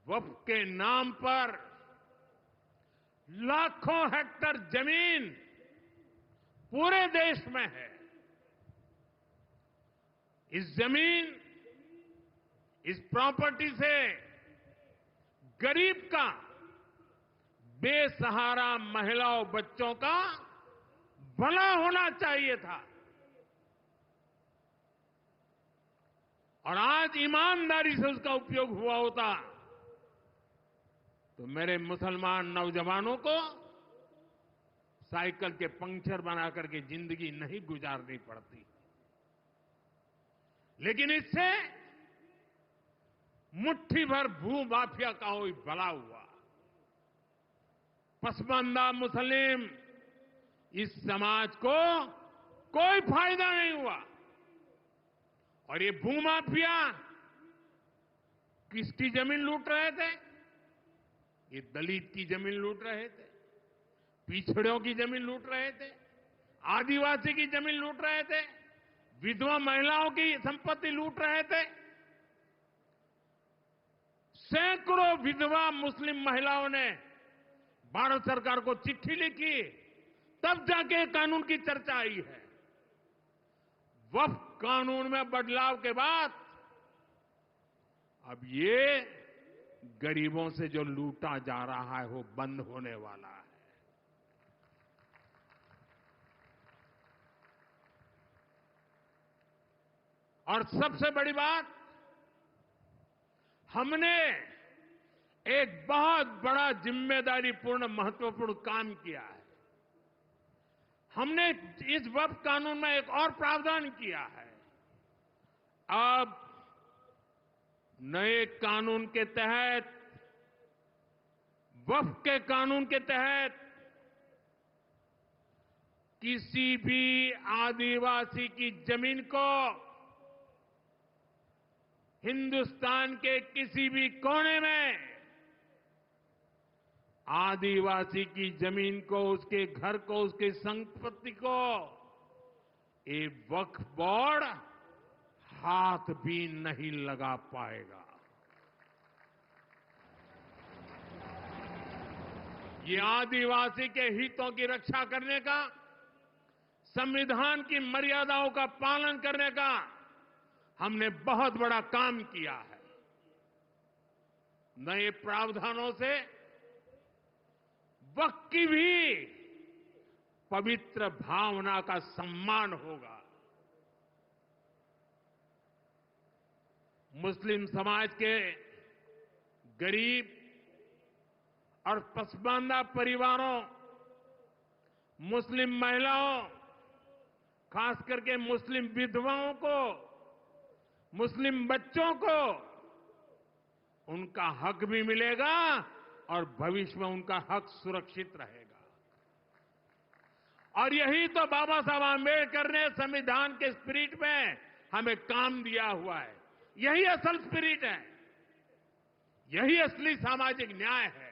वक्फ के नाम पर लाखों हेक्टेयर जमीन पूरे देश में है। इस जमीन, इस प्रॉपर्टी से गरीब का, बेसहारा महिलाओं बच्चों का भला होना चाहिए था। और आज ईमानदारी से उसका उपयोग हुआ होता तो मेरे मुसलमान नौजवानों को साइकिल के पंक्चर बना करके जिंदगी नहीं गुजारनी पड़ती। लेकिन इससे मुट्ठी भर भू माफिया का कोई भला हुआ। पसमानदा मुस्लिम इस समाज को कोई फायदा नहीं हुआ। और ये भूमाफिया किसकी जमीन लूट रहे थे? ये दलित की जमीन लूट रहे थे, पिछड़ों की जमीन लूट रहे थे, आदिवासी की जमीन लूट रहे थे, विधवा महिलाओं की संपत्ति लूट रहे थे। सैकड़ों विधवा मुस्लिम महिलाओं ने भारत सरकार को चिट्ठी लिखी, तब जाके कानून की चर्चा आई है। वक्फ कानून में बदलाव के बाद अब ये गरीबों से जो लूटा जा रहा है वो बंद होने वाला है। और सबसे बड़ी बात, हमने एक बहुत बड़ा जिम्मेदारीपूर्ण महत्वपूर्ण काम किया है। हमने इस वक्फ कानून में एक और प्रावधान किया है। अब नए कानून के तहत, वक्फ के कानून के तहत किसी भी आदिवासी की जमीन को हिंदुस्तान के किसी भी कोने में आदिवासी की जमीन को, उसके घर को, उसकी संपत्ति को ये वक्फ बोर्ड हाथ भी नहीं लगा पाएगा। ये आदिवासी के हितों की रक्षा करने का, संविधान की मर्यादाओं का पालन करने का हमने बहुत बड़ा काम किया है। नए प्रावधानों से वक्फ की भी पवित्र भावना का सम्मान होगा। मुस्लिम समाज के गरीब और पसमानदा परिवारों, मुस्लिम महिलाओं, खास करके मुस्लिम विधवाओं को, मुस्लिम बच्चों को उनका हक भी मिलेगा और भविष्य में उनका हक सुरक्षित रहेगा। और यही तो बाबा साहब आंबेडकर ने संविधान के स्पिरिट में हमें काम दिया हुआ है। यही असल स्पिरिट है, यही असली सामाजिक न्याय है।